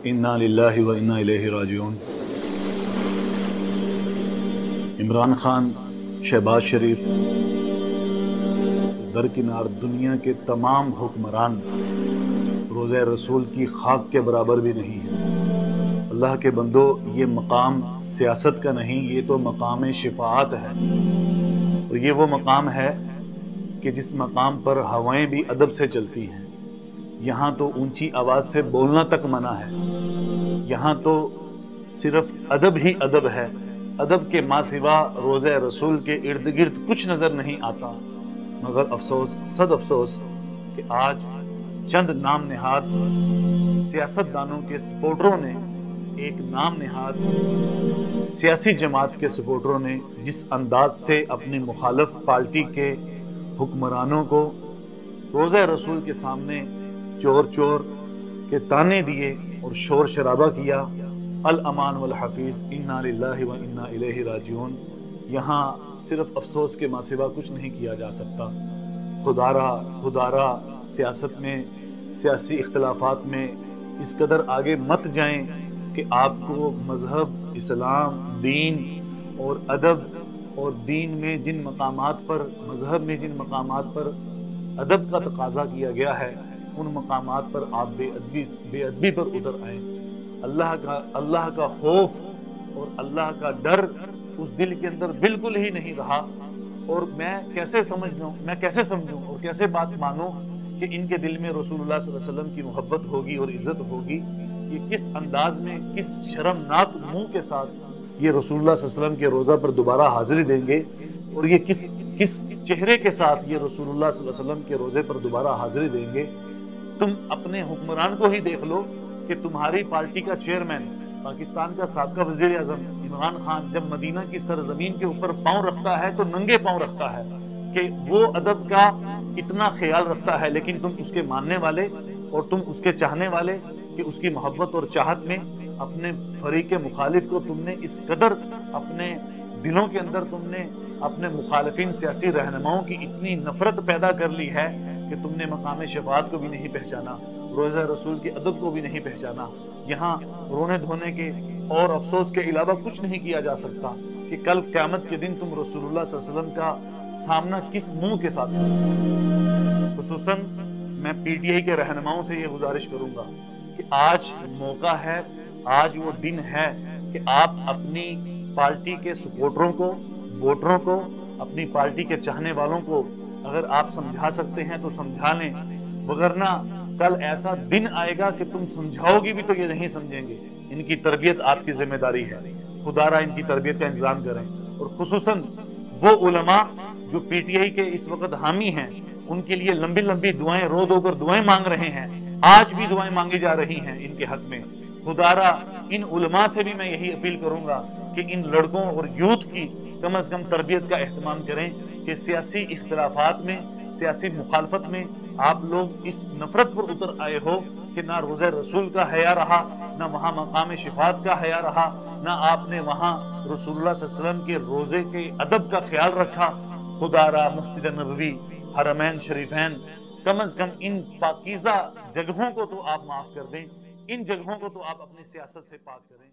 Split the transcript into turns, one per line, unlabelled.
इन्ना लिल्लाहि व इन्ना इलैहि राजिऊन। इमरान खान, शहबाज शरीफ दरकिनार दुनिया के तमाम हुक्मरान रोज़े रसूल की खाक के बराबर भी नहीं है। अल्लाह के बंदो, ये मकाम सियासत का नहीं, ये तो मकाम शिफाअत है। और ये वो मकाम है कि जिस मकाम पर हवाएं भी अदब से चलती हैं। यहाँ तो ऊंची आवाज़ से बोलना तक मना है। यहाँ तो सिर्फ अदब ही अदब है। अदब के माँ सिवा रोज़े रसूल के इर्द गिर्द कुछ नज़र नहीं आता। मगर अफसोस, सद अफसोस कि आज चंद नाम निहाद सियासतदानों के सपोर्टरों ने, एक नाम निहाद सियासी जमात के सपोर्टरों ने जिस अंदाज से अपनी मुखालिफ पार्टी के हुक्मरानों को रोज़े रसूल के सामने चोर चोर के ताने दिए और शोर शराबा किया, अल अमान वल हफीज़, इन्ना लिल्लाहि व इन्ना इलैहि राजिऊन, यहाँ सिर्फ अफसोस के मासिवा कुछ नहीं किया जा सकता। खुदारा सियासत में, सियासी इख्तलाफात में इस कदर आगे मत जाएं कि आपको मजहब, इस्लाम, दीन और अदब और दीन में जिन मकामात पर, मजहब में जिन मकामात पर अदब का तकाजा किया गया है, उन मकामात पर आप बेअदबी पर उतर आए। अल्लाह का खौफ और अल्लाह का डर उस दिल के अंदर बिल्कुल ही नहीं रहा। और मैं कैसे समझूं और कैसे बात मानूं कि इनके दिल में रसूलुल्लाह सल्लल्लाहु अलैहि वसल्लम की मोहब्बत होगी और इज्जत होगी। ये किस अंदाज में, किस शर्मनाक मुंह के साथ ये रसूलुल्लाह सल्लल्लाहु अलैहि वसल्म के रोज़ा पर दोबारा हाजिरी देंगे, और ये किस चेहरे के साथ ये रसूलुल्लाह सल्लल्लाहु अलैहि वसल्म के रोज़े पर दोबारा हाजिरी देंगे। तुम अपने हुक्मरान को ही देख लो कि तुम्हारी पार्टी का चेयरमैन, पाकिस्तान का साबका वज़ीर आज़म इमरान खान, जब मदीना की सरजमीन के ऊपर पांव रखता है तो नंगे पांव रखता है कि वो अदब का इतना ख्याल रखता है। लेकिन तुम उसके मानने वाले और तुम उसके चाहने वाले कि उसकी मोहब्बत और चाहत में अपने फरीक मुखालिफ को तुमने इस कदर अपने दिलों के अंदर, तुमने अपने मुखालिफिन सियासी रहनुमाओं की इतनी नफरत पैदा कर ली है कि तुमने मकाम शफाअत को भी नहीं पहचाना, रोज़ा रसूल के अदब को भी नहीं पहचाना। यहाँ रोने धोने के और अफसोस के अलावा कुछ नहीं किया जा सकता कि कल क़यामत के दिन तुम रसूलुल्लाह सल्लल्लाहु अलैहि वसल्लम का सामना किस मुंह के साथ करोगे। खुसूसन मैं पीटीआई के रहनुमाओं से ये गुजारिश करूंगा कि आज मौका है, आज वो दिन है कि आप अपनी पार्टी के सपोर्टरों को, वोटरों को, अपनी पार्टी के चाहने वालों को अगर आप समझा सकते हैं तो समझा लें, वगरना कल ऐसा दिन आएगा कि तुम समझाओगी भी तो ये नहीं समझेंगे। इनकी तरबियत आपकी जिम्मेदारी है। खुदारा इनकी तरबियत का इंतजाम करें। और खुसूसन वो उलमा जो पीटीआई के इस वक्त हामी हैं, उनके लिए लंबी लंबी दुआएं, रो धो कर दुआएं मांग रहे हैं, आज भी दुआएं मांगी जा रही हैं इनके हक में। खुदारा इन उलमा से भी मैं यही अपील करूंगा कि इन लड़कों और यूथ की कम से कम तरबियत का एहतमाम करें कि सियासी इख्तलाफात में, सियासी मुखालफत में आप लोग इस नफरत पर उतर आए हो कि ना रोज़े रसूल का हया रहा, ना वहाँ मकाम शिफात का हया रहा, ना आपने वहाँ रसूलुल्लाह सल्लल्लाहु अलैहि वसल्लम के रोज़े के अदब का ख्याल रखा। खुदारा मस्जिद नबवी, हरमैन शरीफैन, कम से कम इन पाकीज़ा जगहों को तो आप माफ कर दें, इन जगहों को तो आप अपनी सियासत से पाक करें।